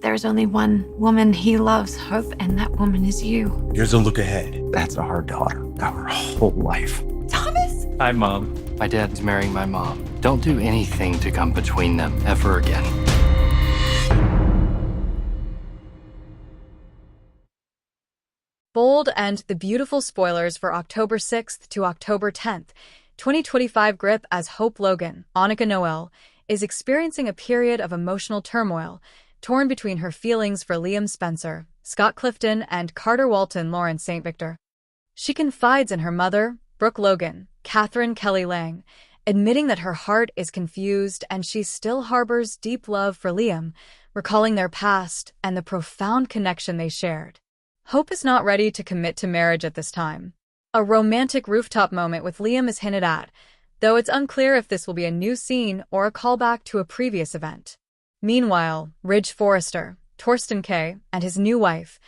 There's only one woman he loves, Hope, and that woman is you. Here's a look ahead. That's our daughter, our whole life. Thomas! Hi, Mom. My dad's marrying my mom. Don't do anything to come between them ever again. Bold and the beautiful spoilers for October 6th to October 10th. 2025 grip as Hope Logan, Annika Noel, is experiencing a period of emotional turmoil, torn between her feelings for Liam Spencer, Scott Clifton, and Carter Walton Lawrence St. Victor. She confides in her mother, Brooke Logan, Catherine Kelly Lang, admitting that her heart is confused and she still harbors deep love for Liam, recalling their past and the profound connection they shared. Hope is not ready to commit to marriage at this time. A romantic rooftop moment with Liam is hinted at, though it's unclear if this will be a new scene or a callback to a previous event. Meanwhile, Ridge Forrester, Torsten Kay, and his new wife,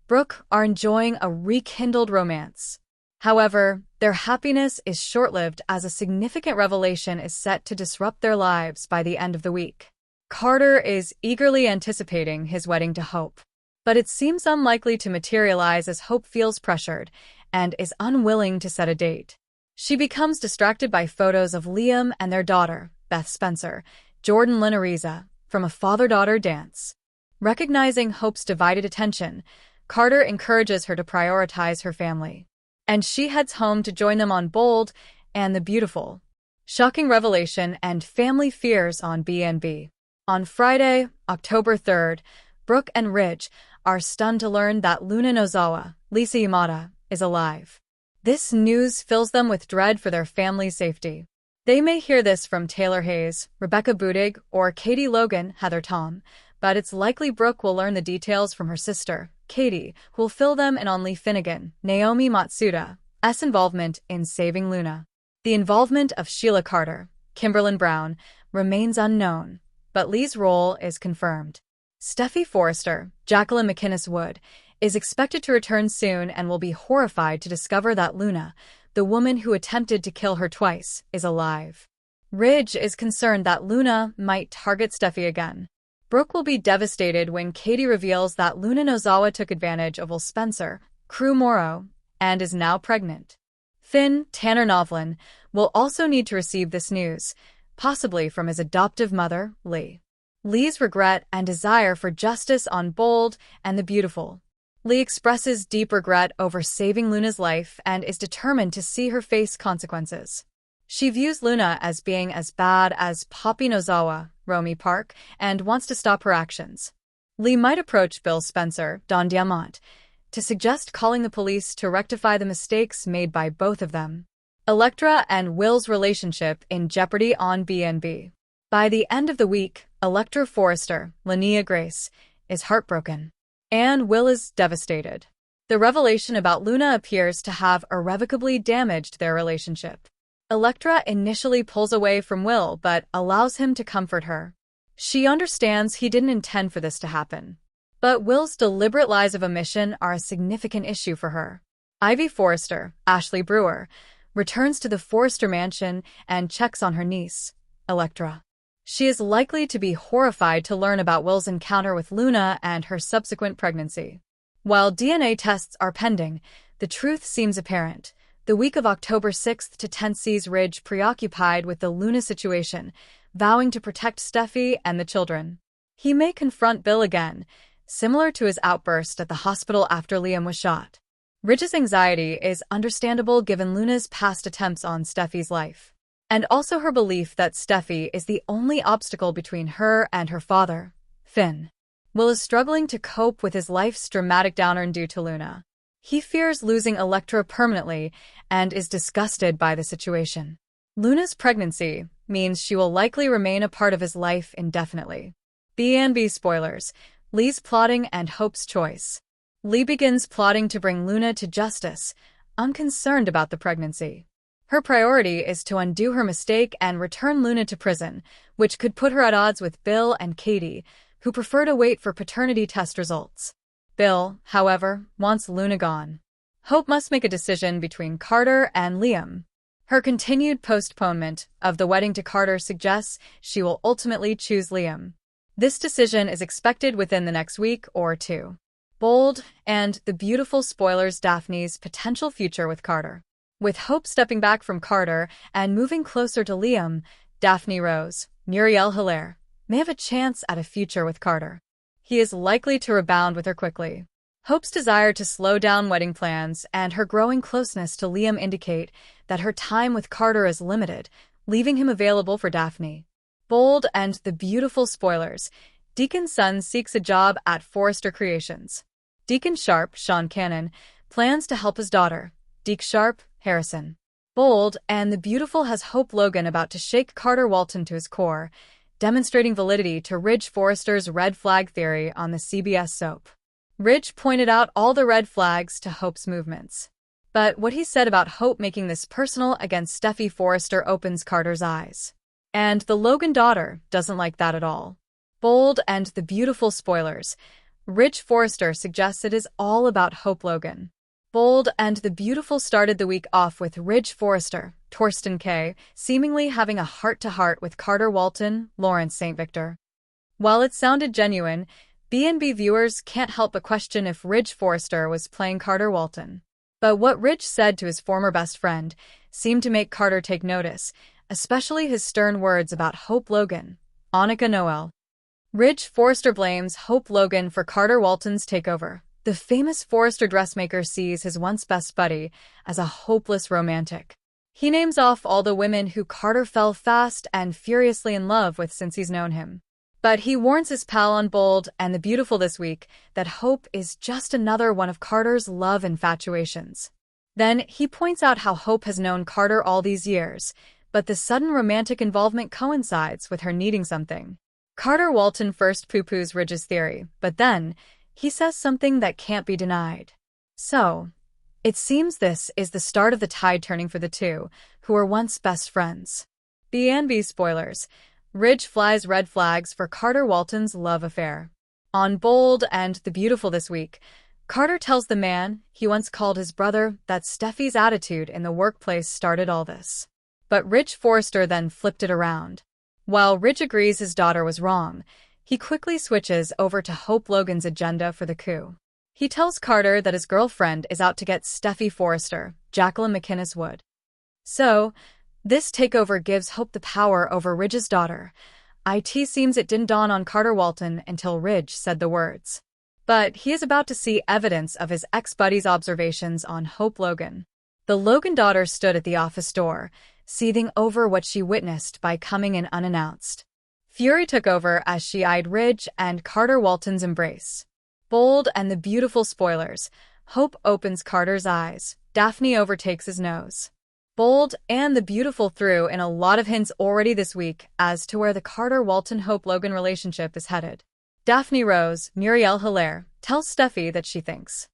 Brooke, are enjoying a rekindled romance. However, their happiness is short-lived as a significant revelation is set to disrupt their lives by the end of the week. Carter is eagerly anticipating his wedding to Hope, but it seems unlikely to materialize as Hope feels pressured and is unwilling to set a date. She becomes distracted by photos of Liam and their daughter, Beth Spencer, Jordan Linariza, from a father-daughter dance. Recognizing Hope's divided attention, Carter encourages her to prioritize her family, and she heads home to join them on Bold and the Beautiful. Shocking revelation and family fears on B&B. On Friday, October 3rd, Brooke and Ridge are stunned to learn that Luna Nozawa, Lisa Yamada, is alive. This news fills them with dread for their family's safety. They may hear this from Taylor Hayes, Rebecca Budig, or Katie Logan, Heather Tom, but it's likely Brooke will learn the details from her sister, Katie, who will fill them in on Lee Finnegan, Naomi Matsuda's involvement in saving Luna. The involvement of Sheila Carter, Kimberlyn Brown, remains unknown, but Lee's role is confirmed. Steffi Forrester, Jacqueline McInnes Wood, is expected to return soon and will be horrified to discover that Luna, the woman who attempted to kill her twice, is alive. Ridge is concerned that Luna might target Steffi again. Brooke will be devastated when Katie reveals that Luna Nozawa took advantage of Will Spencer, Crew Morrow, and is now pregnant. Finn, Tanner Novlin, will also need to receive this news, possibly from his adoptive mother, Lee. Lee's regret and desire for justice on Bold and the Beautiful. Lee expresses deep regret over saving Luna's life and is determined to see her face consequences. She views Luna as being as bad as Poppy Nozawa, Romy Park, and wants to stop her actions. Lee might approach Bill Spencer, Don Diamont, to suggest calling the police to rectify the mistakes made by both of them. Electra and Will's relationship in jeopardy on B&B. By the end of the week, Electra Forrester, Linnea Grace, is heartbroken, and Will is devastated. The revelation about Luna appears to have irrevocably damaged their relationship. Electra initially pulls away from Will but allows him to comfort her. She understands he didn't intend for this to happen, but Will's deliberate lies of omission are a significant issue for her. Ivy Forrester, Ashley Brewer, returns to the Forrester mansion and checks on her niece, Electra. She is likely to be horrified to learn about Will's encounter with Luna and her subsequent pregnancy. While DNA tests are pending, the truth seems apparent. The week of October 6th to 10th sees Ridge preoccupied with the Luna situation, vowing to protect Steffi and the children. He may confront Bill again, similar to his outburst at the hospital after Liam was shot. Ridge's anxiety is understandable given Luna's past attempts on Steffi's life, and also her belief that Steffi is the only obstacle between her and her father, Finn. Will is struggling to cope with his life's dramatic downturn due to Luna. He fears losing Electra permanently and is disgusted by the situation. Luna's pregnancy means she will likely remain a part of his life indefinitely. B&B spoilers, Lee's plotting and Hope's choice. Lee begins plotting to bring Luna to justice, unconcerned about the pregnancy. Her priority is to undo her mistake and return Luna to prison, which could put her at odds with Bill and Katie, who prefer to wait for paternity test results. Bill, however, wants Luna gone. Hope must make a decision between Carter and Liam. Her continued postponement of the wedding to Carter suggests she will ultimately choose Liam. This decision is expected within the next week or two. Bold and the beautiful spoilers Daphne's potential future with Carter. With Hope stepping back from Carter and moving closer to Liam, Daphne Rose, Muriel Hilaire, may have a chance at a future with Carter. He is likely to rebound with her quickly. Hope's desire to slow down wedding plans and her growing closeness to Liam indicate that her time with Carter is limited, leaving him available for Daphne. Bold and the beautiful spoilers. Deacon's son seeks a job at Forrester Creations. Deacon Sharp, Sean Cannon, plans to help his daughter, Deke Sharp, Harrison. Bold and the beautiful has Hope Logan about to shake Carter Walton to his core, demonstrating validity to Ridge Forrester's red flag theory on the CBS soap. Ridge pointed out all the red flags to Hope's movements. But what he said about Hope making this personal against Steffi Forrester opens Carter's eyes. And the Logan daughter doesn't like that at all. Bold and the beautiful spoilers. Ridge Forrester suggests it is all about Hope Logan. Bold and the beautiful started the week off with Ridge Forrester, Torsten K., seemingly having a heart-to-heart with Carter Walton, Lawrence St. Victor. While it sounded genuine, B&B viewers can't help but question if Ridge Forrester was playing Carter Walton. But what Ridge said to his former best friend seemed to make Carter take notice, especially his stern words about Hope Logan, Annika Noel. Ridge Forrester blames Hope Logan for Carter Walton's takeover. The famous Forrester dressmaker sees his once best buddy as a hopeless romantic. He names off all the women who Carter fell fast and furiously in love with since he's known him. But he warns his pal on Bold and the Beautiful this week that Hope is just another one of Carter's love infatuations. Then he points out how Hope has known Carter all these years, but the sudden romantic involvement coincides with her needing something. Carter Walton first poo-poos Ridge's theory, but then he says something that can't be denied. So, it seems this is the start of the tide turning for the two, who were once best friends. B&B spoilers. Ridge flies red flags for Carter Walton's love affair. On Bold and the Beautiful this week, Carter tells the man he once called his brother that Steffi's attitude in the workplace started all this. But Ridge Forrester then flipped it around. While Ridge agrees his daughter was wrong, he quickly switches over to Hope Logan's agenda for the coup. He tells Carter that his girlfriend is out to get Steffi Forrester, Jacqueline McInnes Wood. So, this takeover gives Hope the power over Ridge's daughter. It seems it didn't dawn on Carter Walton until Ridge said the words. But he is about to see evidence of his ex-buddy's observations on Hope Logan. The Logan daughter stood at the office door, seething over what she witnessed by coming in unannounced. Fury took over as she eyed Ridge and Carter Walton's embrace. Bold and the Beautiful spoilers. Hope opens Carter's eyes. Daphne overtakes his nose. Bold and the Beautiful threw in a lot of hints already this week as to where the Carter-Walton-Hope Logan relationship is headed. Daphne Rose, Muriel Hilaire, tells Steffi that she thinks